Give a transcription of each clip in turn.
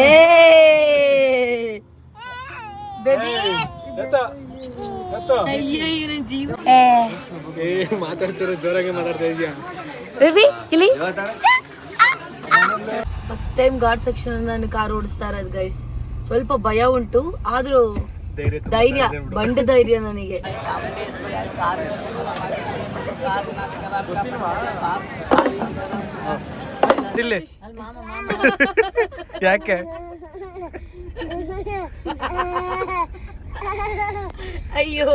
ಏ ಬೇಬಿ ಅಯ್ಯೋ ಜೀವ ಮಾತಾಡ್ತಿರೋ ಜೋರಾಗಿ ಮಾತಾಡ್ತಾ ಇದೀಯಾ ಬೇಬಿ ಇಲ್ಲಿ ಫಸ್ಟ್ ಟೈಮ್ ಘಾಟ್ ಸೆಕ್ಷನ್ ನಾನು ಕಾರ್ ಓಡಿಸ್ತಾ ಇರೋದು ಗೈಸ್. ಸ್ವಲ್ಪ ಭಯ ಉಂಟು, ಆದ್ರೂ ಧೈರ್ಯ, ಬಂಡ ಧೈರ್ಯ ನನಗೆ. ಯಾಕೆ ಅಯ್ಯೋ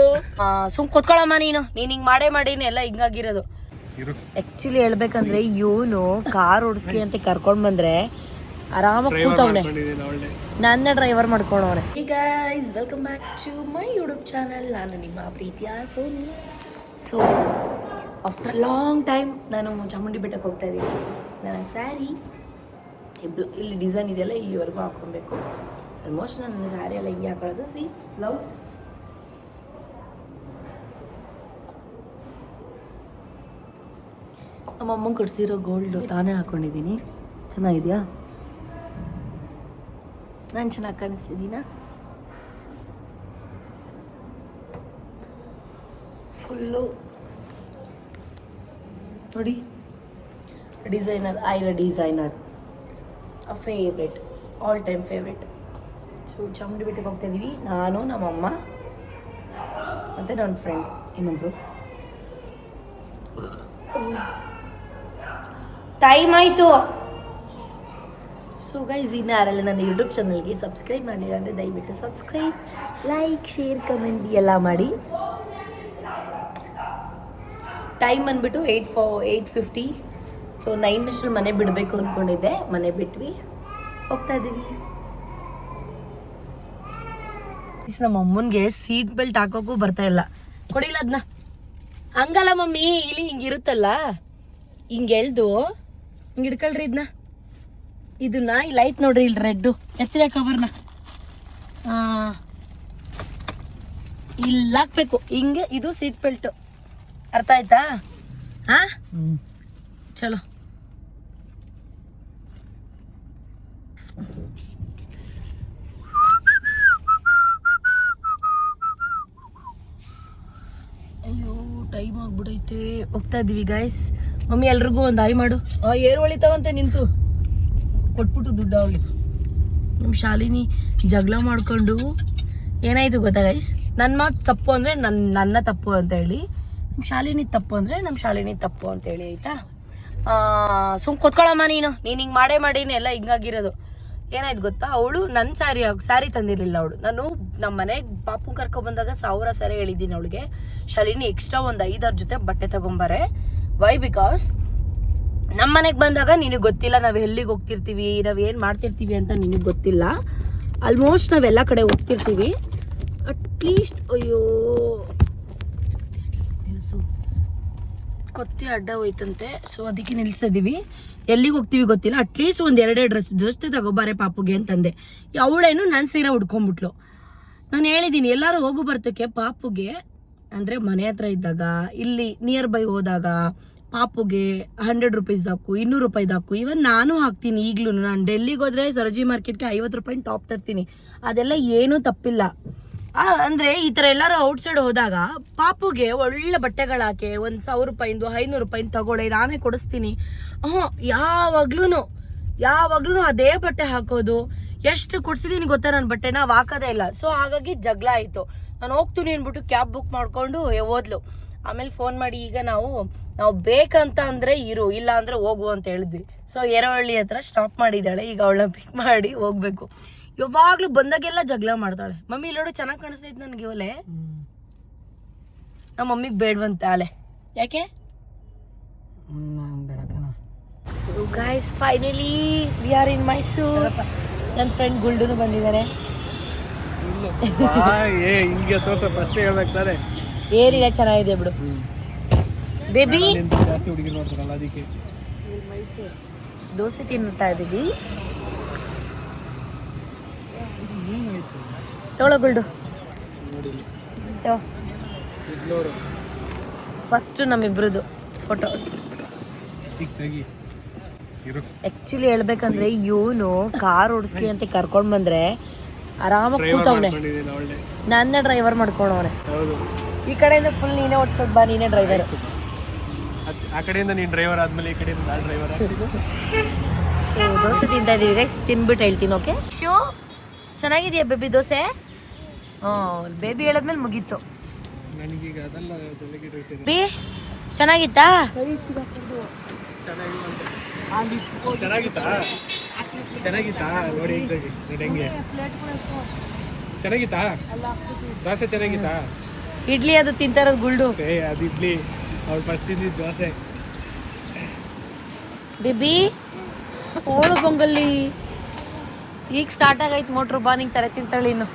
ಸುಮ್ ಕೂತ್ಕೊಳ್ಳಮ್ಮ ನೀನು ಹಿಂಗ್ ಮಾಡೀನಿ ಎಲ್ಲ ಹಿಂಗಾಗಿರೋದು. ಆಕ್ಚುಲಿ ಹೇಳ್ಬೇಕಂದ್ರೆ ಇವನು ಕಾರ್ ಓಡಿಸ್ಲಿ ಅಂತ ಕರ್ಕೊಂಡ್ ಬಂದ್ರೆ ಆರಾಮಾಗಿ ಕೂತವನೆ, ನನ್ನ ಡ್ರೈವರ್ ಮಾಡ್ಕೊಂಡವನೆ. ಈಗ welcome back to my YouTube channel. ನಾನು ನಿಮ್ಮ ಪ್ರೀತಿಯ Soni. So after long time ನಾನು ಚಾಮುಂಡಿ ಬೆಟ್ಟಕ್ಕೆ ಹೋಗ್ತಾ ಇದ್ದೀನಿ. ನನ್ನ ಸ್ಯಾರಿ ಇಲ್ಲಿ ಡಿಸೈನ್ ಇದೆಯಲ್ಲ ಇಲ್ಲಿವರೆಗೂ ಹಾಕೊಬೇಕು. ಆಲ್ಮೋಸ್ಟ್ ನನ್ನ ಸ್ಯಾರಿ ಎಲ್ಲ ಹಿಂಗೆ ಹಾಕೊಳ್ಳೋದು. ಸಿ ಬ್ಲೌಸ್ ನಮ್ಮ ಅಮ್ಮ ಕೊಡ್ಸಿರೋ ಗೋಲ್ಡ್ ತಾನೇ ಹಾಕೊಂಡಿದ್ದೀನಿ. ಚೆನ್ನಾಗಿದೆಯಾ? ನಾನು ಚೆನ್ನಾಗಿ ಕಾಣಿಸ್ತಿದ್ದೀನ? ಫುಲ್ಲು ನೋಡಿ, ಡಿಸೈನರ್, ಐರ designer, a favourite, all time favourite. So Chamundi ಬೆಟ್ಟಕ್ಕೆ ಹೋಗ್ತಾ ಇದ್ದೀವಿ, ನಾನು, ನಮ್ಮಮ್ಮ ಮತ್ತು ನನ್ನ ಫ್ರೆಂಡ್ ಇನ್ನೊಬ್ರು. ಟೈಮ್ ಆಯಿತು. ಸೊ ಗೈಸ್, ಇನ್ನು ಯಾರೆಲ್ಲ ನನ್ನ ಯೂಟ್ಯೂಬ್ ಚಾನಲ್ಗೆ ಸಬ್ಸ್ಕ್ರೈಬ್ ಮಾಡಿಲ್ಲ ಅಂದರೆ ದಯವಿಟ್ಟು ಸಬ್ಸ್ಕ್ರೈಬ್, ಲೈಕ್, ಶೇರ್, ಕಮೆಂಟ್ ಎಲ್ಲ ಮಾಡಿ. ಟೈಮ್ ಬಂದುಬಿಟ್ಟು 8:50. ಸೊ 9 ಮನೆ ಬಿಡಬೇಕು ಅಂದ್ಕೊಂಡಿದ್ದೆ, ಮನೆ ಬಿಟ್ವಿ, ಹೋಗ್ತಾ ಇದ್ದೀವಿ. ನಮ್ಮ ಅಮ್ಮನಿಗೆ ಸೀಟ್ ಬೆಲ್ಟ್ ಹಾಕೋಕ್ಕೂ ಬರ್ತಾ ಇಲ್ಲ. ಕೊಡಿಲ್ಲ ಅದನ್ನ. ಹಂಗಲ್ಲ ಮಮ್ಮಿ, ಇಲ್ಲಿ ಹಿಂಗಿರುತ್ತಲ್ಲ, ಹಿಂಗೆ ಎಳ್ದು ಹಿಂಗೆ ಹಿಡ್ಕೊಳ್ರಿ ಇದನ್ನ. ಇದನ್ನ ಇಲ್ಲಿ ಐತೆ ನೋಡ್ರಿ, ಇಲ್ಲಿ ರೆಡ್ಡು ಎತ್ತಿರ ಕವರ್ನ ಇಲ್ಲಿ ಹಾಕ್ಬೇಕು ಹಿಂಗೆ. ಇದು ಸೀಟ್ ಬೆಲ್ಟು, ಅರ್ಥ ಆಯ್ತಾ? ಹಾ ಚಲೋ. ಅಯ್ಯೋ ಟೈಮ್ ಆಗ್ಬಿಡೈತೆ, ಹೋಗ್ತಾ ಇದ್ದೀವಿ ಗೈಸ್. ಮಮ್ಮಿ ಎಲ್ರಿಗೂ ಒಂದು ಆಯ್ ಮಾಡು. ಏರು ಹೊಳಿತಾವಂತೆ ನಿಂತು ಕೊಟ್ಬಿಟ್ಟು ದುಡ್ಡು ಅವಳಿ. ನಮ್ಮ ಶಾಲಿನಿ ಜಗಳ ಮಾಡ್ಕೊಂಡು ಏನಾಯ್ತು ಗೊತ್ತಾ ಗೈಸ್? ನನ್ನ ಮಾತು ತಪ್ಪು ಅಂದರೆ ನನ್ನ ತಪ್ಪು ಅಂತ ಹೇಳಿ, ನಮ್ಮ ಶಾಲಿನಿ ತಪ್ಪು ಅಂದರೆ ನಮ್ಮ ಶಾಲಿನಿ ತಪ್ಪು ಅಂತ ಹೇಳಿ, ಆಯಿತಾ? ಸುಮ್ ಕೂತ್ಕೊಳ್ಳಮ್ಮ ನೀನು ಹಿಂಗೆ ಮಾಡೀನಿ ಎಲ್ಲ ಹಿಂಗಾಗಿರೋದು. ಏನಾಯ್ತು ಗೊತ್ತಾ, ಅವಳು ನನ್ನ ಸ್ಯಾರಿ ತಂದಿರಲಿಲ್ಲ. ಅವಳು ನಾನು ನಮ್ಮ ಮನೆಗೆ ಪಾಪು ಕರ್ಕೊಬಂದಾಗ 1000 ಸ್ಯಾರಿ ಹೇಳಿದ್ದೀನಿ ಅವಳಿಗೆ. ಶಾಲಿನಿ ಎಕ್ಸ್ಟ್ರಾ ಒಂದು 5-6 ಜೊತೆ ಬಟ್ಟೆ ತಗೊಂಬಾರೆ. ವೈ? ಬಿಕಾಸ್ ನಮ್ಮ ಮನೆಗೆ ಬಂದಾಗ ನಿನಗೆ ಗೊತ್ತಿಲ್ಲ ನಾವು ಎಲ್ಲಿಗೆ ಹೋಗ್ತಿರ್ತೀವಿ, ನಾವು ಏನು ಮಾಡ್ತಿರ್ತೀವಿ ಅಂತ ನಿನಗೆ ಗೊತ್ತಿಲ್ಲ. ಆಲ್ಮೋಸ್ಟ್ ನಾವೆಲ್ಲ ಕಡೆ ಹೋಗ್ತಿರ್ತೀವಿ. ಅಟ್ಲೀಸ್ಟ್ ಅಯ್ಯೋ ನಿಲ್ಲಿಸು, ಕೊತ್ತಿ ಅಡ್ಡ ಹೋಯ್ತಂತೆ. ಸೊ ಅದಕ್ಕೆ ನಿಲ್ಸಿದ್ದೀವಿ. ಎಲ್ಲಿಗೆ ಹೋಗ್ತೀವಿ ಗೊತ್ತಿಲ್ಲ. ಅಟ್ಲೀಸ್ಟ್ ಒಂದು 2 ಡ್ರೆಸ್ ತಗೋಬಾರೆ ಪಾಪುಗೆ ಅಂತಂದೆ. ಅವಳೇನು ನನ್ನ ಸೀರೆ ಉಡ್ಕೊಂಡ್ಬಿಟ್ಲು. ನಾನು ಹೇಳಿದ್ದೀನಿ ಎಲ್ಲರೂ ಹೋಗು ಬರ್ತಕ್ಕೆ ಪಾಪುಗೆ ಅಂದರೆ ಮನೆ ಹತ್ರ ಇದ್ದಾಗ, ಇಲ್ಲಿ ನಿಯರ್ ಬೈ ಹೋದಾಗ ಪಾಪುಗೆ 100 ರೂಪೀಸ್ ಹಾಕು, 200 ರೂಪಾಯಿ ಹಾಕು. ಇವನ್ ನಾನು ಹಾಕ್ತೀನಿ ಈಗಲೂ. ನಾನು ಡೆಲ್ಲಿಗೆ ಹೋದ್ರೆ ಸರೋಜಿ ಮಾರ್ಕೆಟ್ಗೆ 50 ರೂಪಾಯಿ ಟಾಪ್ ತರ್ತೀನಿ. ಅದೆಲ್ಲ ಏನೂ ತಪ್ಪಿಲ್ಲ. ಅಂದರೆ ಈ ಥರ ಎಲ್ಲರೂ ಔಟ್ಸೈಡ್ ಹೋದಾಗ ಪಾಪುಗೆ ಒಳ್ಳೆ ಬಟ್ಟೆಗಳು ಹಾಕಿ 1000 ರೂಪಾಯಿಂದು 500 ರೂಪಾಯಿಂದ ತಗೊಳ್ಳಿ, ನಾನೇ ಕೊಡಿಸ್ತೀನಿ. ಯಾವಾಗ್ಲೂ ಅದೇ ಬಟ್ಟೆ ಹಾಕೋದು. ಎಷ್ಟು ಕೊಡ್ಸಿದೀನಿ ಗೊತ್ತಾ ನನ್ನ ಬಟ್ಟೆ, ನಾವು ಹಾಕೋದೇ ಇಲ್ಲ. ಸೊ ಹಾಗಾಗಿ ಜಗಳ ಆಯಿತು. ನಾನು ಹೋಗ್ತೀನಿ ಅಂದ್ಬಿಟ್ಟು ಕ್ಯಾಬ್ ಬುಕ್ ಮಾಡ್ಕೊಂಡು ಹೋದ್ಲು. ಆಮೇಲೆ ಫೋನ್ ಮಾಡಿ ಈಗ ನಾವು ಬೇಕಂತ ಅಂದರೆ ಇರು, ಇಲ್ಲ ಅಂದರೆ ಹೋಗು ಅಂತ ಹೇಳಿದ್ವಿ. ಸೊ ಎರವಳ್ಳಿ ಹತ್ರ ಸ್ಟಾಪ್ ಮಾಡಿದ್ದಾಳೆ. ಈಗ ಅವಳನ್ನ ಪಿಕ್ ಮಾಡಿ ಹೋಗ್ಬೇಕು. ಯಾವಾಗ್ಲೂ ಬಂದಾಗೆಲ್ಲ ಜಗಳ ಮಾಡ್ತಾಳೆ. ಮಮ್ಮಿ ಇಲ್ಲೋಡು ಚೆನ್ನಾಗಿ ಕಾಣಿಸ್ತೈತೆ ನನಗೆ ಒಲೆ. ನಮ್ಮ ಮಮ್ಮಿಗೆ ಬೇಡವಂತೆ ಆಲೆ. ಯಾಕೆ? So guys, finally we are in Mysuru. ನನ್ನ ಫ್ರೆಂಡ್ ಗುಲ್ಡನು ಬಂದಿದ್ದಾರೆ. ಏರಿಯಾ ಚೆನ್ನಾಗಿದೆ ಬಿಡು ಬೇಬಿ. ದೋಸೆ ತಿನ್ನುತ್ತಾ ಇದ್ದೀವಿ. ತೊಗೊಳ್ಳು ಫಸ್ಟ್ ನಮ್ಮಿಬ್ರದ್ದು ಫೋಟೋ. ಇರು. ಆಕ್ಚುಲಿ ಹೇಳ್ಬೇಕಂದ್ರೆ ಇವನು ಕಾರ್ ಓಡಿಸ್ಲಿ ಅಂತ ಕರ್ಕೊಂಡ್ ಬಂದ್ರೆ ಆರಾಮಾಗಿ ಕೂತವ್ನೆ. ನನ್ನ ಡ್ರೈವರ್ ಮಾಡ್ಕೊಂಡವನೆ. ಹೌದು. ಈ ಕಡೆಯಿಂದ ಫುಲ್ ನೀನೇ ಓಡಿಸ್ಕೊಂಡು ಬಾ, ನೀನೇ ಡ್ರೈವರ್. ಆ ಕಡೆಯಿಂದ ನೀನು ಡ್ರೈವರ್ ಆದ್ಮೇಲೆ ಈ ಕಡೆಯಿಂದ ನಾನು ಡ್ರೈವರ್. ಸೊ ದೋಸೆ ತಿಂತಾ ಇದೀವಿ ಗೈಸ್, ತಿನ್ಬಿಟ್ಟು ಹೇಳ್ತೀನಿ. ಓಕೆ ಶೋ, ಚೆನ್ನಾಗಿದೆಯಾ ಬೇಬಿ ದೋಸೆ? ಬೇಬಿ ಹೇಳದ್ಮೇಲೆ ಮುಗೀತು. ನನಗೀಗ ಅದೆಲ್ಲ ಬಿ ಚೆನ್ನಾಗಿತ್ತಾ? ಚೆನ್ನಾಗಿತ್ತಾ ನೋಡಿ ಹೆಂಗೆ ಚೆನ್ನಾಗಿತ್ತಾ? ದೋಸೆ ಚೆನ್ನಾಗಿತ್ತಾ? ಇಡ್ಲಿ ಅದು ತಿಂತಾರದು ಗುಲ್ಡು. ಅದು ಇಡ್ಲಿ ಅವ್ರು ಫಸ್ಟ್ ತಿಂದಿದ್ದು ದೋಸೆ. ಬೇಬಿ ಓಳು ಬೊಂಗಲ್ಲಿ ಈಗ ಸ್ಟಾರ್ಟ್ ಆಗೈತೆ ಮೋಟ್ರು. ಬಾ ನಿಂಗೆ ತಲೆ ತಿಂತಾಳೆ ಇನ್ನು.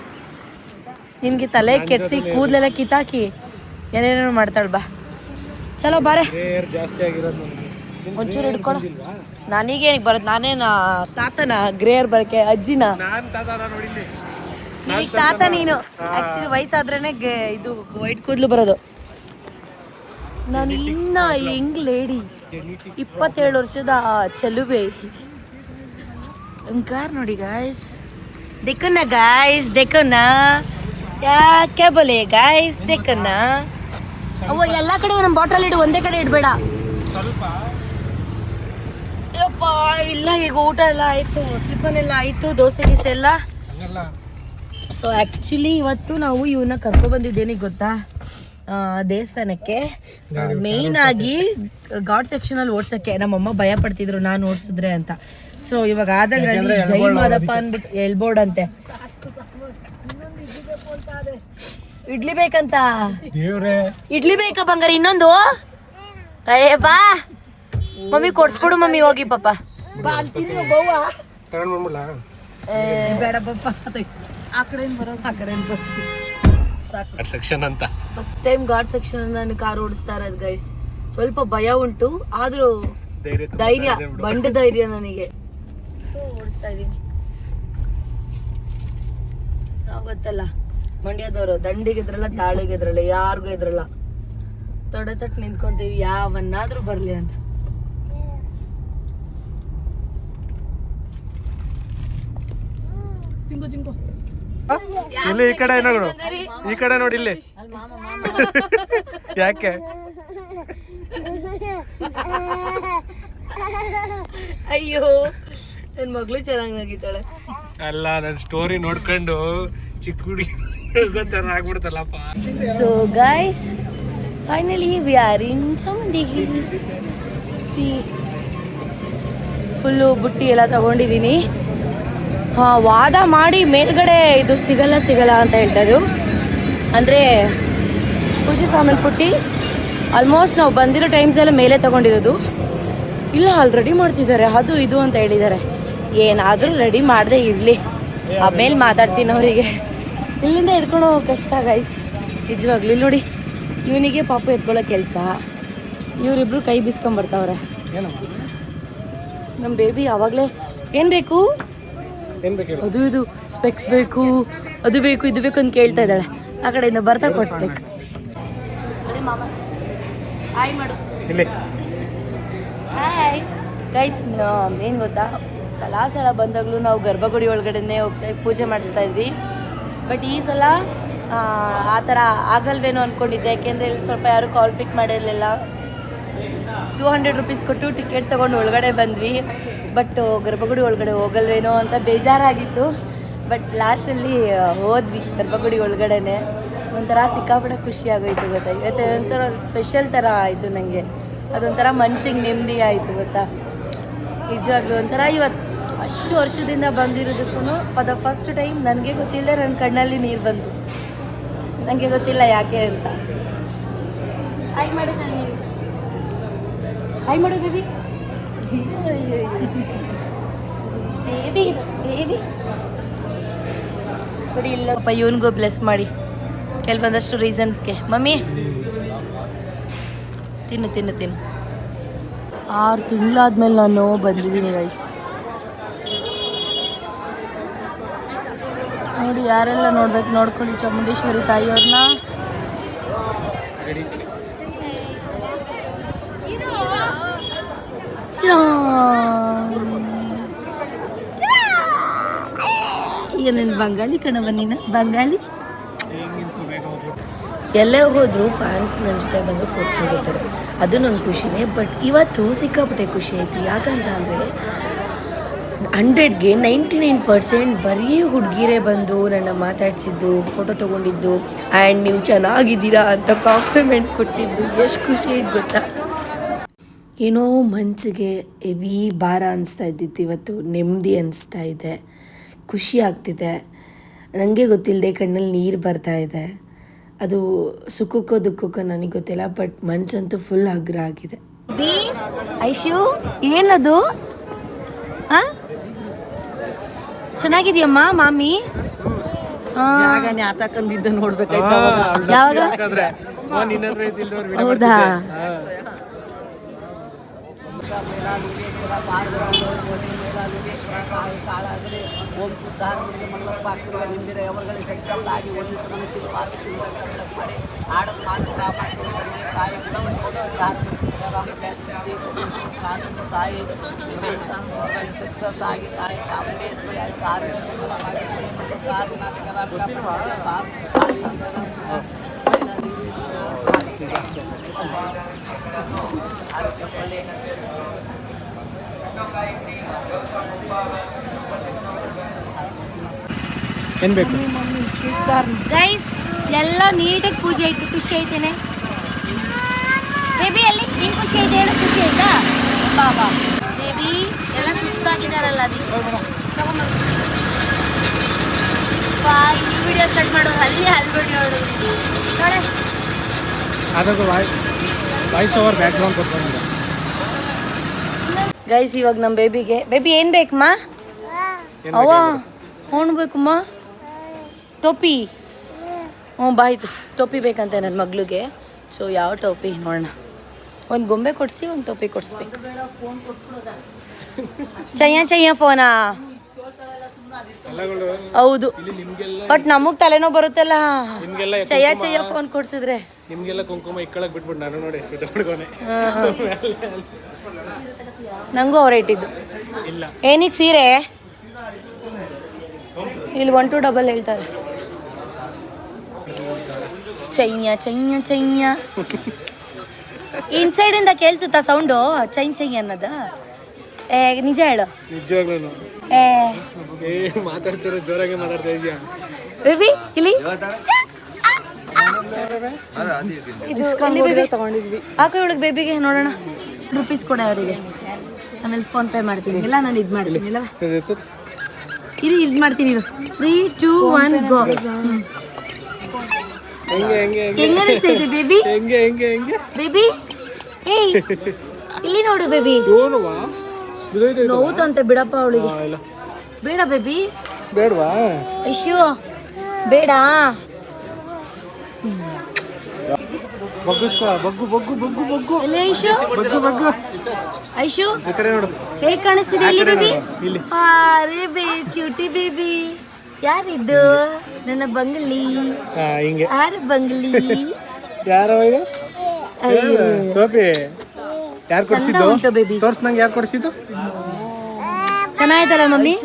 ನಿನ್ಗೆ ತಲೆ ಕೆಡ್ಸಿ ಕೂದಲೆಲ್ಲ ಕಿತ್ತಾಕಿ ಏನೇನೋ ಮಾಡ್ತಾಳೆ. ಬಾ ಚಲೋ ಬಾರೆ. ಜಾಸ್ತಿ ಆಗಿರೋದು ಒಂಚೂರು ಹಿಡ್ಕೊಳ. ನನಗೇನಿಗೆ ಬರೋದು? ನಾನೇನ ತಾತನ ಗ್ರೇಯರ್ ಬರಕ್ಕೆ? ಅಜ್ಜಿನ? ನಾನು ತಾತ ನೋಡಿಲ್ಲಿ. ಈಗ ತಾತ ನೀನು. ಆಕ್ಚುಲಿ ವಯಸ್ಸಾದ್ರೇನೆ ಇದು ವೈಟ್ ಕೂದಲು ಬರೋದು. ನಾನು ಇನ್ನ ಹೆಂಗ್ ಲೇಡಿ, 27 ವರ್ಷದ ಚೆಲುವೆ. ಕಾರ್ ನೋಡಿ ಗಾಯ್ಸ್, ದೇಖೋನಾ ಗಾಯ್ಸ್, ದೇಖೋನಾ ಯಾಕೆ ಬೋಲೆ ಗಾಯ್ಸ್, ದೇಖೋನಾ. ಅವ ಎಲ್ಲ ಕಡೆ ನಮ್ಮ ಬಾಟಲ್ ಇಡು, ಒಂದೇ ಕಡೆ ಇಡಬೇಡ. ಸ್ವಲ್ಪ ಯಪ್ಪ ಇಲ್ಲ, ಈಗ ಊಟ ಎಲ್ಲ ಆಯ್ತು, ಟಿಫನ್ ಎಲ್ಲ ಆಯ್ತು, ದೋಸೆ ಗೀಸೆ ಎಲ್ಲ. ಸೊ ಆ್ಯಕ್ಚುಲಿ ಇವತ್ತು ನಾವು ಇವನ್ನ ಕರ್ಕೊಬಂದಿದ್ದೇನೆ ಗೊತ್ತಾ, ದೇವಸ್ಥಾನಕ್ಕೆ. ಮೇಯ್ನ್ ಆಗಿ ಘಾಟ್ ಸೆಕ್ಷನಲ್ಲಿ ಓಡ್ಸಕ್ಕೆ ನಮ್ಮಮ್ಮ ಭಯ ಪಡ್ತಿದ್ರು ನಾನು ಓಡಿಸಿದ್ರೆ ಅಂತ. ಸೊ ಇವಾಗ ಆದಂಗ ಜೈ ಮಾದಪ್ಪ ಅಂದ್ಬಿಟ್ಟು ಹೇಳ್ಬೋರ್ಡ್ ಅಂತೆ. ಇಡ್ಲಿ ಬೇಕಂತ? ಇಡ್ಲಿ ಬೇಕಾ ಬಂಗಾರ? ಇನ್ನೊಂದು ಅಯ್ಯ ಬಾ ಮಮ್ಮಿ ಕೊಡ್ಸ್ಕೊಡು ಮಮ್ಮಿ, ಹೋಗಿ ಪಾಪ ಬೇಡ ಪಾಪ. ಆ ಕಡೆಯಿಂದ ಬರೋದು, ಆ ಕಡೆಯಿಂದ ಸೆಕ್ಷನ್ ಅಂತ. ಫಸ್ಟ್ ಟೈಮ್ ಘಾಟ್ ಸೆಕ್ಷನ್ ನಾನು ಕಾರ್ ಓಡಿಸ್ತಾ ಇರೋದು ಗೈಸ್. ಸ್ವಲ್ಪ ಭಯ ಉಂಟು, ಆದ್ರೂ ಧೈರ್ಯ, ಬಂಡ ಧೈರ್ಯ ನನಗೆ. ಸೊ ಓಡಿಸ್ತಾ ಇದೀನಿ. ನಾವು ಗೊತ್ತಲ್ಲ ಮಂಡ್ಯದವರು, ದಂಡಿಗೆ ಇದ್ರಲ್ಲ, ತಾಳಿಗೆ ಇದ್ರಲ್ಲ, ಯಾರಿಗೂ ಇದ್ರಲ್ಲ, ತೊಡೆ ತಟ್ಟು ನಿಂತ್ಕೊಂತೀವಿ ಯಾವನ್ನಾದ್ರೂ ಬರ್ಲಿ ಅಂತ. ತಿಂಗು ತಿಂಗು ಇಲ್ಲಿ ಈ ಕಡೆ ನೋಡು, ಈ ಕಡೆ ನೋಡಿ ಇಲ್ಲಿ. ಯಾಕೆ? ಅಯ್ಯೋ ನನ್ ಮಗಳು ಚೆನ್ನಾಗಿ ನಗಿತಾಳೆ. ಅಲ್ಲ, ನನ್ನ ಸ್ಟೋರಿ ನೋಡ್ಕೊಂಡು ಚಿಕ್ಕ ಹುಡುಗಿ ಆಗ್ಬಿಡ್ತಲ್ಲಪ್ಪ. So guys finally we are in Chamundi hills. See full ಬುಟ್ಟಿ ಎಲ್ಲ ತಗೊಂಡಿದ್ದೀನಿ. ವಾದ ಮಾಡಿ ಮೇಲ್ಗಡೆ ಇದು ಸಿಗಲ್ಲ ಅಂತ ಹೇಳ್ತಾರೆ. ಅಂದರೆ ಪೂಜೆ ಸಾಮಾನು ಪುಟ್ಟಿ ಆಲ್ಮೋಸ್ಟ್ ನಾವು ಬಂದಿರೋ ಟೈಮ್ಸ್ ಎಲ್ಲ ಮೇಲೆ ತಗೊಂಡಿರೋದು. ಇಲ್ಲ ಅಲ್ಲಿ ರೆಡಿ ಮಾಡ್ತಿದ್ದಾರೆ, ಅದು ಇದು ಅಂತ ಹೇಳಿದ್ದಾರೆ. ಏನಾದರೂ ರೆಡಿ ಮಾಡದೆ ಇರಲಿ, ಆಮೇಲೆ ಮಾತಾಡ್ತೀನಿ ಅವರಿಗೆ. ಇಲ್ಲಿಂದ ಹಿಡ್ಕೊಂಡು ಹೋಗೋ ಕಷ್ಟ ಗೈಸ್ ನಿಜವಾಗ್ಲೂ. ಇಲ್ಲಿ ನೋಡಿ, ಇವನಿಗೆ ಪಾಪು ಎತ್ಕೊಳ್ಳೋ ಕೆಲಸ, ಇವರಿಬ್ರು ಕೈ ಬಿಸ್ಕೊಂಬರ್ತಾವ್ರೆ. ನಮ್ಮ ಬೇಬಿ ಆವಾಗಲೇ ಏನು ಬೇಕು, ಅದು ಇದು ಸ್ಪೆಕ್ಸ್ ಬೇಕು, ಅದು ಬೇಕು, ಇದು ಬೇಕು ಅಂತ ಕೇಳ್ತಾ ಇದ್ದಾಳೆ. ಆ ಕಡೆಯಿಂದ ಬರ್ತಾ ಕೊಡಿಸ್ಬೇಕು. ಹಾಯ್ ಮಾಡು. Hi guys. ಏನು ಗೊತ್ತಾ, ಸಲ ಬಂದಾಗಲೂ ನಾವು ಗರ್ಭಗುಡಿ ಒಳಗಡೆನೇ ಹೋಗ್ತಾ ಪೂಜೆ ಮಾಡಿಸ್ತಾ ಇದ್ವಿ. ಬಟ್ ಈ ಸಲ ಆ ಥರ ಆಗಲ್ವೇನೋ ಅಂದ್ಕೊಂಡಿದ್ದೆ. ಯಾಕೆಂದರೆ ಇಲ್ಲಿ ಸ್ವಲ್ಪ ಯಾರು ಕಾಲ್ ಪಿಕ್ ಮಾಡಿರಲಿಲ್ಲ. 200 ರೂಪೀಸ್ ಕೊಟ್ಟು ಟಿಕೆಟ್ ತೊಗೊಂಡು ಒಳಗಡೆ ಬಂದ್ವಿ. ಬಟ್ ಗರ್ಭಗುಡಿ ಒಳಗಡೆ ಹೋಗಲ್ವೇನೋ ಅಂತ ಬೇಜಾರಾಗಿತ್ತು. ಬಟ್ ಲಾಸ್ಟಲ್ಲಿ ಹೋದ್ವಿ ಗರ್ಭಗುಡಿ ಒಳಗಡೆನೆ. ಒಂಥರ ಸಿಕ್ಕಾಪಟ್ಟೆ ಖುಷಿ ಆಗೋಯ್ತು ಗೊತ್ತಾ. ಇವತ್ತು ಒಂಥರ ಸ್ಪೆಷಲ್ ಥರ ಆಯಿತು ನನಗೆ. ಅದೊಂಥರ ಮನ್ಸಿಗೆ ನೆಮ್ಮದಿ ಆಯಿತು ಗೊತ್ತಾ. ನಿಜವಾಗ್ಲೂ ಒಂಥರ ಇವತ್ತು ಅಷ್ಟು ವರ್ಷದಿಂದ ಬಂದಿರೋದಕ್ಕೂ ಫಾರ್ ದ ಫಸ್ಟ್ ಟೈಮ್ ನನಗೆ ಗೊತ್ತಿಲ್ಲ, ನನ್ನ ಕಣ್ಣಲ್ಲಿ ನೀರು ಬಂತು. ನನಗೆ ಗೊತ್ತಿಲ್ಲ ಯಾಕೆ ಅಂತ. ಹಾಯ್ ಮಾಡು ನಾನು, ಹಾಯ್ ಮಾಡು ಬೇಬಿ. ಬೇಬಿ ಬೇಬಿ ನೋಡಿ ಇಲ್ಲಪ್ಪ, ಇವನಿಗೂ ಬ್ಲೆಸ್ ಮಾಡಿ ಕೆಲವೊಂದಷ್ಟು ರೀಸನ್ಸ್ಗೆ. ಮಮ್ಮಿ ತಿನ್ನು ತಿನ್ನು ತಿನ್ನು. 6 ತಿಂಗಳಾದ್ಮೇಲೆ ನಾನು ಬಂದಿದ್ದೀನಿ ಗೈಸ್. ನೋಡಿ ಯಾರೆಲ್ಲ ನೋಡ್ಬೇಕು ನೋಡ್ಕೊಳ್ಳಿ ಚಾಮುಂಡೇಶ್ವರಿ ತಾಯಿಯವ್ರನ್ನ. ಈಗ ನನ್ನ ಬಂಗಾಳಿ ಕಣವ ನೀನು ಬಂಗಾಳಿ. ಎಲ್ಲೇ ಹೋದ್ರು ಫ್ಯಾನ್ಸ್ ನನ್ನ ಜೊತೆ ಬಂದು ಫೋಟೋ ತೆಗಿತಾರೆ, ಅದು ನನ್ನ ಖುಷಿನೇ. ಬಟ್ ಇವತ್ತು ಸಿಕ್ಕಾಪಟ್ಟೆ ಖುಷಿ ಆಯಿತು. ಯಾಕಂತ ಅಂದರೆ 100ಗೆ 99% ಬರೀ ಹುಡುಗಿರೇ ಬಂದು ನನ್ನ ಮಾತಾಡಿಸಿದ್ದು, ಫೋಟೋ ತೊಗೊಂಡಿದ್ದು, ಆ್ಯಂಡ್ ನೀವು ಚೆನ್ನಾಗಿದ್ದೀರಾ ಅಂತ ಕಾಂಪ್ಲಿಮೆಂಟ್ ಕೊಟ್ಟಿದ್ದು ಎಷ್ಟು ಖುಷಿ ಆಯ್ತು ಗೊತ್ತಾ. ಏನೋ ಮನಸ್ಸಿಗೆ ಹೆವಿ ಭಾರ ಅನಿಸ್ತಾ ಇದ್ದಿತ್ತು, ಇವತ್ತು ನೆಮ್ಮದಿ ಅನಿಸ್ತಾ ಇದೆ, ಖುಷಿ ಆಗ್ತಿದೆ. ನನಗೆ ಗೊತ್ತಿಲ್ಲದೆ ಕಣ್ಣಲ್ಲಿ ನೀರು ಬರ್ತಾ ಇದೆ. ಅದು ಸುಖಕ್ಕೋ ದುಃಖಕ್ಕೋ ನನಗೆ ಗೊತ್ತಿಲ್ಲ, ಬಟ್ ಮನಸ್ಸಂತೂ ಫುಲ್ ಹಗ್ರ ಆಗಿದೆ. ಐಶು ಏನದು? ಚೆನ್ನಾಗಿದೆಯಮ್ಮ ಮಾಮಿ? ಆತಕ್ಕಂದಿದ್ದ ನೋಡ್ಬೇಕಾಯ್ತು. ಯಾವಾಗ? ಹೌದಾ? ಸಕ್ಸಸ್ ಆಗಿ ತಾಯಿ ಚಾಮುಂಡೇಶ್ವರಿ ಏನ್ ಬೇಕು ಗೈಸ್? ಎಲ್ಲ ನೀಟಾಗಿ ಪೂಜೆ ಆಯ್ತು, ಖುಷಿ ಆಯ್ತೇನೆ ಬೇಬಿ? ಅಲ್ಲಿ ನಿನ್ ಖುಷಿ ಆಯ್ತು, ಹೇಳು ಖುಷಿ ಆಯ್ತಾ? ಬಾಬಾ ಬೇಬಿ ಎಲ್ಲ ಸುಸ್ತಾಗಿದ್ದಾರಲ್ಲ, ಅದಕ್ಕೆ ಈ ವಿಡಿಯೋ ಸ್ಟಾರ್ಟ್ ಮಾಡೋರು ಅಲ್ಲಿ ವಿಡಿಯೋ ನೋಡೆ. ಅದಕ್ಕೆ ವಾಯ್ಸ್ ಓವರ್ ಬ್ಯಾಕ್ಗ್ರೌಂಡ್ ಕೊಡ್ಕೊಂಡು. ಗೈಸ್ ಇವಾಗ ನಮ್ಮ ಬೇಬಿಗೆ, ಬೇಬಿ ಏನು ಬೇಕಮ್ಮ? ಅವ್ವ ಏನು ಬೇಕಮ್ಮ? ಟೋಪಿ. ಹ್ಞೂ ಬಾಯ್ತು, ಟೋಪಿ ಬೇಕಂತೆ ನನ್ನ ಮಗಳಿಗೆ. ಸೊ ಯಾವ ಟೋಪಿ ನೋಡೋಣ. ಒಂದು ಗೊಂಬೆ ಕೊಡಿಸಿ ಒಂದು ಟೋಪಿ ಕೊಡಿಸ್ಬೇಕು. ಚಯ್ಯ ಫೋನಾ? ಹೌದು, ಬಟ್ ನಮಗೆ ತಲೆನೋವು ಬರುತ್ತಲ್ಲ ಚಯ್ಯ ಫೋನ್ ಕೊಡ್ಸಿದ್ರೆ. ನಿಮ್ಗೆಲ್ಲ ಕುಂಕುಮ ಇಕ್ಕಳಕ್ ಬಿಟ್ಬಿಟ್ಟು ನಾನು ನೋಡಿ ಹುಡುಗನೆ. ನಂಗೂ ಅವ್ರು ಇಟ್ಟಿದ್ದು. ಏನಕ್ಕೆ ಸೀರೆ? ಇಲ್ಲಿ 1 2 ಡಬಲ್ ಹೇಳ್ತಾರೆ. ಚೈನ್ಯ ಇನ್ಸೈಡ್ ಇಂದ ಕೇಳಿಸುತ್ತಾ ಸೌಂಡು? ಚೈ ಅನ್ನೋದು ನಿಜ ಹೇಳು. ನಿಜವಾಗ್ಲೂ ಮಾತಾಡ್ತಿರೋ ಜೋರಾಗಿ ಮಾತಾಡ್ತಾ ಇದೀಯಾ ಬೇಬಿ? ಇಲ್ಲಿ ಹಾಕೋ ಇವಳಿಗೆ ಬೇಬಿಗೆ ನೋಡೋಣ. ರುಪೀಸ್ ಕೊಡ ಅವರಿಗೆ, ಆಮೇಲೆ ಫೋನ್ ಪೇ ಮಾಡ್ತೀನಿ. ಇಲ್ಲ ನಾನು ಇದು ಮಾಡ್ತೀನಿ. ಇಲ್ಲ ಇಲ್ಲಿ ಇದು ಮಾಡ್ತೀನಿ. 3 2 1 ಗೋ. ಹೆಂಗ ಅನಿಸ್ತೈತೆ ಬೇಬಿ? ಬೇಬಿ ಏಯ್ ಇಲ್ಲಿ ನೋಡು ಬೇಬಿ. ನೋವುತ್ತಂತೆ, ಬಿಡಪ್ಪ ಅವಳಿಗೆ. ಬೇಡ ಬೇಬಿ, ಬೇಡವಾ? ಐಶು ಬೇಡ. ಎಲ್ಲಿ ಐಶು? ಐಶು ಹೇಗೆ ಕಾಣಿಸ್ತಿದೆ ಇಲ್ಲಿ ಬೇಬಿ? ಅರೆ ಕ್ಯೂಟಿ ಬೇಬಿ. ಯಾರಿದ್ದು? ನನ್ನ ಬಂಗಲಿ. ಯಾರು ಬಂಗಲಿ? ಯಾರು ಬೇಬಿ? ತೋರ್ಸ್ ನಂಗೆ ಯಾರು ಕೊಡಿಸಿದ್ದು? ಚೆನ್ನಾಯ್ತಲ್ಲ ಮಮ್ಮಿ?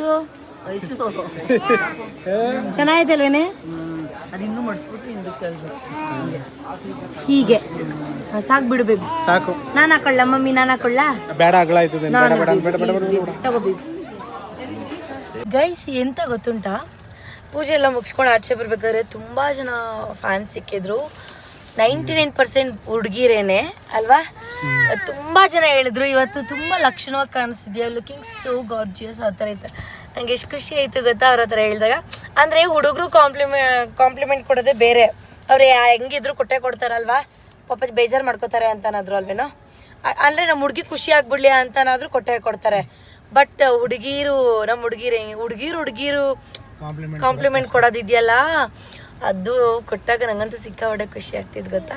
ಚೆನ್ನಾಯ್ತಲ್ವೇನೆ? ಅದಿನ್ನೂ ಮಾಡಿಸ್ಬಿಟ್ಟು ಹಿಂದಕ್ಕೆ ಹೀಗೆ ಸಾಕು ಬಿಡು ಬೇಬಿ. ಸಾಕು. ನಾನು ಹಾಕೊಳ್ಳ ಮಮ್ಮಿ? ನಾನು ಹಾಕೊಳ್ಳ? ಬೇಡ, ಅಗಲ ಆಯ್ತು. ತಗೋ ಗೈಸ್. ಎಂತ ಗೊತ್ತುಂಟಾ, ಪೂಜೆ ಎಲ್ಲ ಮುಗಿಸ್ಕೊಂಡು ಆಚೆ ಬರ್ಬೇಕಾದ್ರೆ ತುಂಬ ಜನ ಫ್ಯಾನ್ಸ್ ಸಿಕ್ಕಿದ್ರು. 99% ಹುಡುಗಿರೇನೆ ಅಲ್ವಾ? ತುಂಬ ಜನ ಹೇಳಿದ್ರು ಇವತ್ತು ತುಂಬ ಲಕ್ಷಣವಾಗಿ ಕಾಣಿಸ್ತಿದ್ಯಾ, ಲುಕಿಂಗ್ ಸೋ ಗಾರ್ಜಿಯಸ್ ಆ ಥರ ಇತ್ತು. ನಂಗೆ ಎಷ್ಟು ಖುಷಿ ಆಯಿತು ಗೊತ್ತಾ ಅವ್ರ ಹತ್ರ ಹೇಳಿದಾಗ. ಅಂದರೆ ಹುಡುಗರು ಕಾಂಪ್ಲಿಮೆಂಟ್ ಕೊಡೋದೇ ಬೇರೆ. ಅವ್ರು ಹೆಂಗಿದ್ರು ಕೊಟ್ಟೆ ಕೊಡ್ತಾರಲ್ವಾ, ಪಾಪ ಬೇಜಾರು ಮಾಡ್ಕೋತಾರೆ ಅಂತನಾದ್ರು ಅಲ್ವೇನೋ. ಅಂದರೆ ನಮ್ಮ ಹುಡುಗಿ ಖುಷಿ ಆಗ್ಬಿಡ್ಲಿ ಅಂತನಾದರೂ ಕೊಟ್ಟೆ ಕೊಡ್ತಾರೆ. ಬಟ್ ನಮ್ಮ ಹುಡುಗಿರು ಕಾಂಪ್ಲಿಮೆಂಟ್ ಕೊಡೋದಿದೆಯಲ್ಲ, ಅದು ಕೊಟ್ಟಾಗ ನಂಗಂತೂ ಸಿಕ್ಕಾಪಟ್ಟೆ ಖುಷಿ ಆಗ್ತಿದ್ದು ಗೊತ್ತಾ.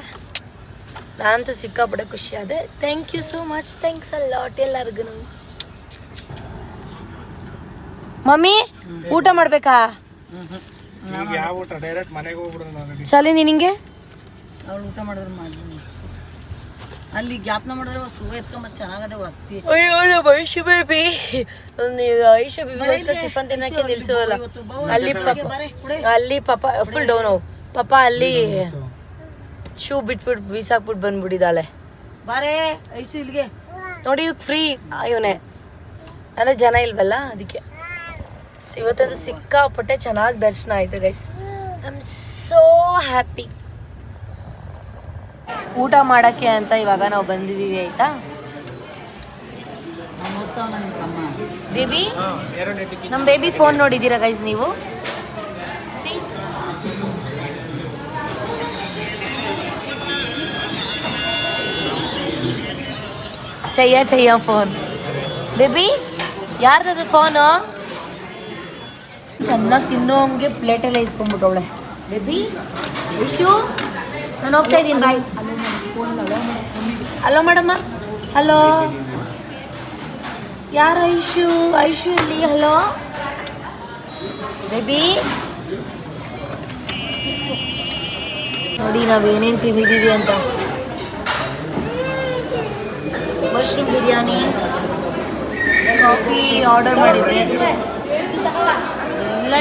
ನಾನಂತೂ ಸಿಕ್ಕಾಪಟ್ಟೆ ಖುಷಿ ಆದೆ. Thank you so much. Thanks a lot ಎಲ್ಲರಿಗೂ. ಮಮ್ಮಿ ಊಟ ಮಾಡ್ಬೇಕಾ? ಡೈರೆಕ್ಟ್ ಮನೆಗೆ ಹೋಗ್ಬಿಡೋಣ. ಶಾಲಿನಿ ನಿಂಗೆ? ಅವಳು ಊಟ ಮಾಡಿದ್ರೆ ಮಾಡಿ. ಅಲ್ಲಿ ಜ್ಞಾಪನ ಮಾಡಿದ್ರೆ ಸುವ ಎತ್ಕೊಂಬತ್ ಚೆನ್ನಾಗದೆ ವಸ್ತಿ. ಅಯ್ಯೋ ನಮ್ಮ ಐಶು ಬೇಬಿ, ಐಶು ಬೇಬಿಗೋಸ್ಕರ ಟಿಫನ್ ತಿನ್ನಕ್ಕೆ ನಿಲ್ಸೋಲ್ಲ. ಅಲ್ಲಿ ಪಾಪ ಫುಲ್ ಡೌನ್ ಅವು ಪಾಪ ಅಲ್ಲಿ ಶೂ ಬಿಟ್ಬಿಟ್ಟು ಬೀಸಾಕ್ಬಿಟ್ಟು ಬಂದ್ಬಿಟ್ಟಿದ್ದಾಳೆ. ಬಾರೇ ಐಶು ಇಲ್ಲಿಗೆ. ನೋಡಿ ಇವಾಗ ಫ್ರೀ ಇವನೇ, ಅಂದರೆ ಜನ ಇಲ್ವಲ್ಲ ಅದಕ್ಕೆ. ಸೊ ಇವತ್ತದು ಸಿಕ್ಕಾಪಟ್ಟೆ ಚೆನ್ನಾಗಿ ದರ್ಶನ ಆಯಿತು guys. I am so happy. ಊಟ ಮಾಡೋಕ್ಕೆ ಅಂತ ಇವಾಗ ನಾವು ಬಂದಿದ್ದೀವಿ ಆಯಿತಾ ಬೇಬಿ. ನಮ್ಮ ಬೇಬಿ ಫೋನ್ ನೋಡಿದ್ದೀರಾ ಗೈಸ್ ನೀವು? ಸಿ ಚಯ್ಯ ಫೋನ್. ಬೇಬಿ ಯಾರ್ದದು ಫೋನು? ಚೆನ್ನಾಗಿ ತಿನ್ನೋ ಹಂಗೆ ಪ್ಲೇಟೆಲ್ಲ ಇಸ್ಕೊಂಡ್ಬಿಟ್ಟವಳೆ ಬೇಬಿ. ಇಶು ನಾನು ಹೋಗ್ತಾ ಇದ್ದೀನಿ ಬಾಯ್. Hello madam. ಹಲೋ ಯಾರು? ಐಶು. ಐಶು ಇಲ್ಲಿ. Hello baby. ನೋಡಿ ನಾವೇನೇನು ತಿಂದಿದ್ದೀವಿ ಅಂತ. ಮಶ್ರೂಮ್ ಬಿರಿಯಾನಿ, ಕಾಫಿ ಆರ್ಡರ್ ಮಾಡಿದ್ದೆ. ಎಲ್ಲ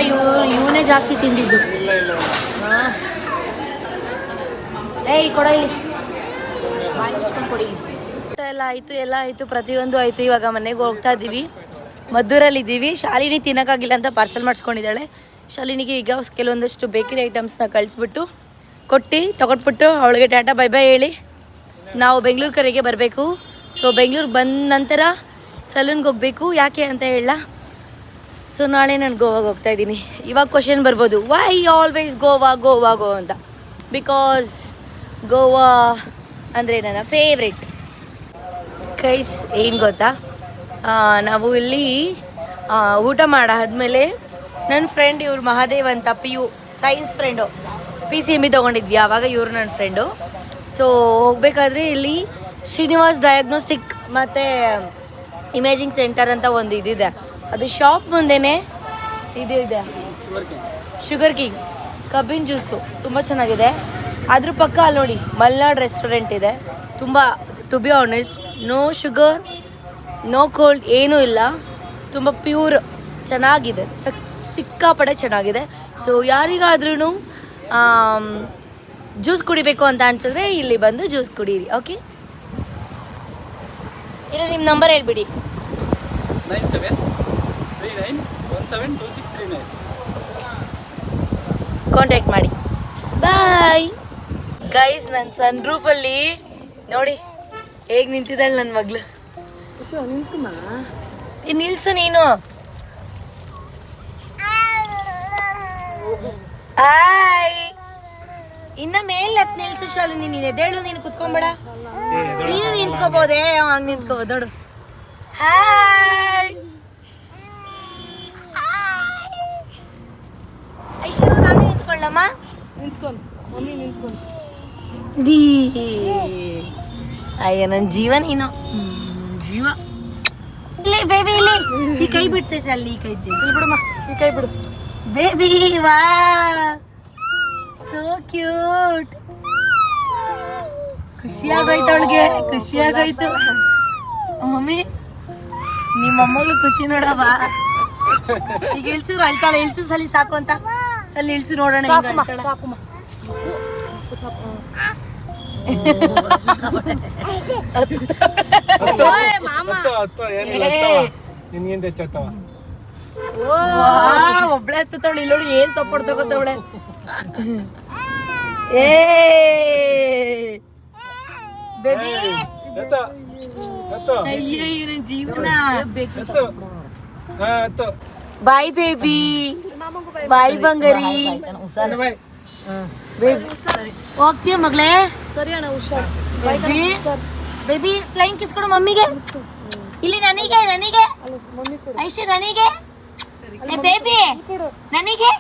ಇವನೇ ಜಾಸ್ತಿ ತಿಂದಿದ್ದು. ಹಾಂ ಏಯ್ ಕೊಡ ಇಲ್ಲಿ, ಬಾಯಿ ಮುಚ್ಕೊಂಡು ಕೊಡಿ. ಎಲ್ಲ ಆಯಿತು ಪ್ರತಿಯೊಂದು ಆಯಿತು. ಇವಾಗ ಮನೆಗೆ ಹೋಗ್ತಾ ಇದ್ದೀವಿ. ಮದ್ದೂರಲ್ಲಿದ್ದೀವಿ. ಶಾಲಿನಿ ತಿನ್ನೋಕ್ಕಾಗಿಲ್ಲ ಅಂತ ಪಾರ್ಸಲ್ ಮಾಡಿಸ್ಕೊಂಡಿದ್ದಾಳೆ. ಶಾಲಿನಿಗೆ ಈಗ ಕೆಲವೊಂದಷ್ಟು ಬೇಕರಿ ಐಟಮ್ಸ್ನ ಕಳಿಸ್ಬಿಟ್ಟು ತಗೊಟ್ಬಿಟ್ಟು ಅವಳಿಗೆ ಟಾಟಾ ಬೈ ಬೈ ಹೇಳಿ ನಾವು ಬೆಂಗಳೂರು ಕಡೆಗೆ ಬರಬೇಕು. ಸೊ ಬೆಂಗಳೂರಿಗೆ ಬಂದ ನಂತರ ಸಲೂನ್ಗೆ ಹೋಗಬೇಕು. ಯಾಕೆ ಅಂತ ಹೇಳ. ಸೊ ನಾಳೆ ನಾನು ಗೋವಾಗೆ ಹೋಗ್ತಾ ಇದ್ದೀನಿ. ಇವಾಗ ಕ್ವಶನ್ ಬರ್ಬೋದು, ವೈ ಆಲ್ವೇಸ್ ಗೋವಾ ಅಂತ. ಬಿಕಾಸ್ ಗೋವಾ ಅಂದರೆ ನನ್ನ ಫೇವ್ರೆಟ್. ಗೈಸ್ ಏನು ಗೊತ್ತಾ, ನಾವು ಇಲ್ಲಿ ಊಟ ಮಾಡಾದ್ಮೇಲೆ ನನ್ನ ಫ್ರೆಂಡ್ ಇವ್ರು ಮಹಾದೇವ್ ಅಂತ PU ಸೈನ್ಸ್ ಫ್ರೆಂಡು PCMB ತೊಗೊಂಡಿದ್ವಿ. ಆವಾಗ ಇವರು ನನ್ನ ಫ್ರೆಂಡು. ಸೊ ಹೋಗ್ಬೇಕಾದ್ರೆ ಇಲ್ಲಿ ಶ್ರೀನಿವಾಸ್ ಡಯಾಗ್ನೋಸ್ಟಿಕ್ ಮತ್ತು ಇಮೇಜಿಂಗ್ ಸೆಂಟರ್ ಅಂತ ಒಂದು ಇದಿದೆ. ಅದು ಶಾಪ್ ಮುಂದೆನೇ ಇದೆ ಶುಗರ್ ಕಿಂಗ್ ಕಬ್ಬಿನ ಜ್ಯೂಸು ತುಂಬ ಚೆನ್ನಾಗಿದೆ. ಅದ್ರ ಪಕ್ಕ ಅಲ್ಲಿ ನೋಡಿ ಮಲ್ನಾಡ್ ರೆಸ್ಟೋರೆಂಟ್ ಇದೆ. ತುಂಬ to be honest no sugar no cold ಏನೂ ಇಲ್ಲ, ತುಂಬ ಪ್ಯೂರ್ ಚೆನ್ನಾಗಿದೆ, ಸಿಕ್ಕಾಪಡೆ ಚೆನ್ನಾಗಿದೆ. ಸೊ ಯಾರಿಗಾದ್ರೂ ಜ್ಯೂಸ್ ಕುಡಿಬೇಕು ಅಂತ ಅನ್ಸಿದ್ರೆ ಇಲ್ಲಿ ಬಂದು ಜ್ಯೂಸ್ ಕುಡೀರಿ. ಓಕೆ, ಇಲ್ಲ ನಿಮ್ಮ ನಂಬರ್ ಹೇಳ್ಬಿಡಿ. 9739172639 ಕಾಂಟ್ಯಾಕ್ಟ್ ಮಾಡಿ. Bye guys. ನನ್ನ ಸನ್ ರೂಫಲ್ಲಿ ನೋಡಿ ಹೇಗೆ ನಿಂತಿದ್ದಾಳೆ ನನ್ನ ಮಗಳು. ನಿಲ್ಸು ನೀನು. ಆಯ್ ಇನ್ನ ಮೇಲೆ ಹತ್ತು ನಿಲ್ಸು ಶಾಲಿನಿ. ನೀನು ಎದ್ದೇಳು, ನೀನು ಕುತ್ಕೊಂಬೇಡ. ನೀನು ನಿಂತ್ಕೋಬೋದೇ? ಹಂಗೆ ನಿಂತ್ಕೋಬೋದು ನೋಡು. ಹಾಯ್ ಐಶು, ನಾನು ನಿಂತ್ಕೊಳ್ಳಮ್ಮ. ಅಯ್ಯ ನನ್ನ ಜೀವ ನೀನು, ಜೀವ. ಇಲ್ಲಿ ಬೇಬಿ, ಇಲ್ಲಿ ಈ ಕೈ ಬಿಡ್ಸೆ ಅಲ್ಲಿ. ಈ ಕೈ ಬಿಡಮ್ಮ, ಈ ಕೈ ಬಿಡು ಬೇಬಿ. ವಾ ಸೋ ಕ್ಯೂಟ್. ಖುಷಿಯಾಗೋಯ್ತು ಅವಳಿಗೆ, ಖುಷಿಯಾಗೋಯ್ತು. ಮಮ್ಮಿ ನಿಮ್ಮ ಮೊಮ್ಮಗಳು ಖುಷಿ ನೋಡವಾ. ಈಗ ಇಳ್ಸಿರು ಅಳ್ತಾಳೆ. ಇಳ್ಸು ಸಲಿ ಸಾಕು ಅಂತ ಸಲಿ ಇಳ್ಸು ನೋಡೋಣ. ಒಬ್ಳೆ ಹತ್ತವಳೆ. ಇಲ್ಲಿ ನೋಡಿ ಏನ್ ಸಪೋರ್ಟ್ ತಗೋತವಳೆ. ಏ ಬೇಬಿ, ಅಯ್ಯೋ ನನ್ ಜೀವನ. ಬಾಯ್ ಬೇಬಿ, ಬಾಯ್ ಬಂಗಾರಿ. ಹೋಗ್ತೀಯ ಮಗಳೇ? ಸರಿ ಅಣ್ಣ, ಹುಷಾರ್. ಬೇಬಿ ಫ್ಲೈಂಗ್ ಕಿಸ್ ಕೊಡು ಮಮ್ಮಿಗೆ. ಇಲ್ಲಿ ನನಗೆ ಐಶು, ನನಗೆ ಬೇಬಿ, ನನಗೆ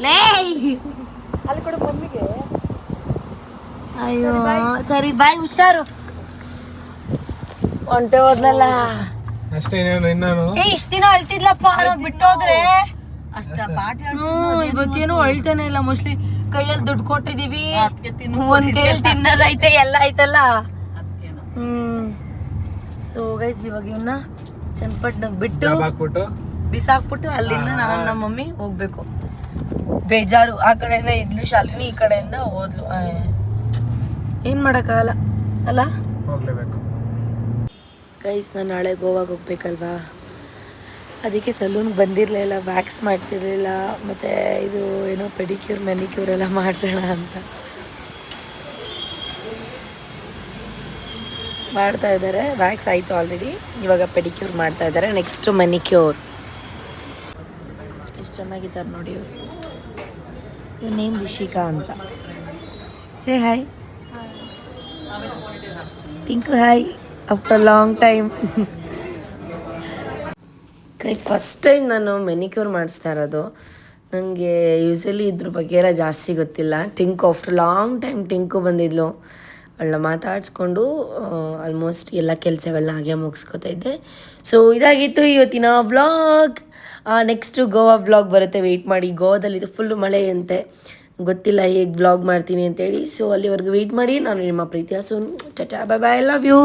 ಲೇ. ಅಲ್ಲಿ ಕೊಡು ಮಮ್ಮಿಗೆ. ಅಯ್ಯೋ ಸರಿ ಬಾಯ್, ಹುಷಾರು. ಹೊಂಟೆ ಹೋದ್ಲಲ್ಲ ಅಷ್ಟೇ. ಇಷ್ಟ ದಿನ ಅಳ್ತಿದ್ಲಪ್ಪ, ಬಿಟ್ಟೋದ್ರೆ ಅಷ್ಟ ಪಾಠ. ಇವತ್ತೇನು ಅಳ್ತಾನೆ ಇಲ್ಲ. ಮೋಸ್ಟ್ಲಿ ಕೈಯಲ್ಲಿ ದುಡ್ಡು ಕೊಟ್ಟಿದೀವಿ, ಅದಕ್ಕೆ ತಿನ್ನು ಒಂದ್ ಕೈಯಲ್ಲಿ ತಿನ್ನೋದೈತೆ, ಎಲ್ಲ ಐತಲ್ಲ. ಅದಕ್ಕೇನು ಸೊ ಗೈಸ್ ಇವಾಗ ಇವನ್ನ ಚನ್ನಪಟ್ಟಣಕ್ಕೆ ಬಿಟ್ಟು ಜಾಬ್ ಹಾಕ್ಬಿಟ್ಟು ಬಿಸಾಕ್ಬಿಟ್ಟು ಅಲ್ಲಿಂದ ನಾನು ನಮ್ಮ ಮಮ್ಮಿ ಹೋಗ್ಬೇಕು. ಬೇಜಾರು, ಆ ಕಡೆಯಿಂದ ಇದ್ಲು ಶಾಲಿನಿ, ಈ ಕಡೆಯಿಂದ ಹೋದ್ಲು. ಏನ್ ಮಾಡಕ್ಕಾಗಲ್ಲ ಅಲ್ಲ. ಹೋಗ್ಲೇಬೇಕು. ಗೈಸ್ ನಾನು ನಾಳೆ ಗೋವಾಗೆ ಹೋಗ್ಬೇಕಲ್ವಾ, ಅದಕ್ಕೆ ಸಲೂನ್ಗೆ ಬಂದಿರಲಿಲ್ಲ, ವ್ಯಾಕ್ಸ್ ಮಾಡಿಸಿರಲಿಲ್ಲ, ಮತ್ತು ಇದು ಏನೋ ಪೆಡಿಕ್ಯೂರ್ ಮೆನಿಕ್ಯೂರ್ ಎಲ್ಲ ಮಾಡಿಸೋಣ ಅಂತ ಮಾಡ್ತಾ ಇದ್ದಾರೆ. ವ್ಯಾಕ್ಸ್ ಆಯಿತು ಆಲ್ರೆಡಿ, ಇವಾಗ ಪೆಡಿಕ್ಯೂರ್ ಮಾಡ್ತಾ ಇದ್ದಾರೆ, ನೆಕ್ಸ್ಟು ಮೆನಿಕ್ಯೂರ್. ಎಷ್ಟು ಚೆನ್ನಾಗಿದ್ದಾರೆ ನೋಡಿ ಇವ್ರು. ಇವ್ರ ನೇಮ್ ರಿಷಿಕಾ ಅಂತ. Say hi Tinku, hi after long time. Guys first time ನಾನು ಮೆನಿಕ್ಯೂರ್ ಮಾಡಿಸ್ತಾ ಇರೋದು. ನನಗೆ ಯೂಸಲಿ ಇದ್ರ ಬಗ್ಗೆ ಎಲ್ಲ ಜಾಸ್ತಿ ಗೊತ್ತಿಲ್ಲ. Tinku after long time Tinku ಬಂದಿದ್ಲು, ಅವಳನ್ನ ಮಾತಾಡಿಸ್ಕೊಂಡು ಆಲ್ಮೋಸ್ಟ್ ಎಲ್ಲ ಕೆಲಸಗಳನ್ನ ಹಾಗೆ ಮುಗಿಸ್ಕೊತಾ ಇದ್ದೆ. ಸೊ ಇದಾಗಿತ್ತು ಇವತ್ತಿನ ವ್ಲಾಗ್. ನೆಕ್ಸ್ಟು ಗೋವಾ ವ್ಲಾಗ್ ಬರುತ್ತೆ, ವೆಯ್ಟ್ ಮಾಡಿ. ಗೋವಾದಲ್ಲಿ ಇದು ಫುಲ್ಲು ಮಳೆ ಅಂತೆ, ಗೊತ್ತಿಲ್ಲ ಹೇಗೆ ವ್ಲಾಗ್ ಮಾಡ್ತೀನಿ ಅಂತೇಳಿ. ಸೊ ಅಲ್ಲಿವರೆಗೂ ವೆಯ್ಟ್ ಮಾಡಿ. ನಾನು ನಿಮ್ಮ ಪ್ರೀತಿಯ ಸುನ್, ta-ta bye bye, love you.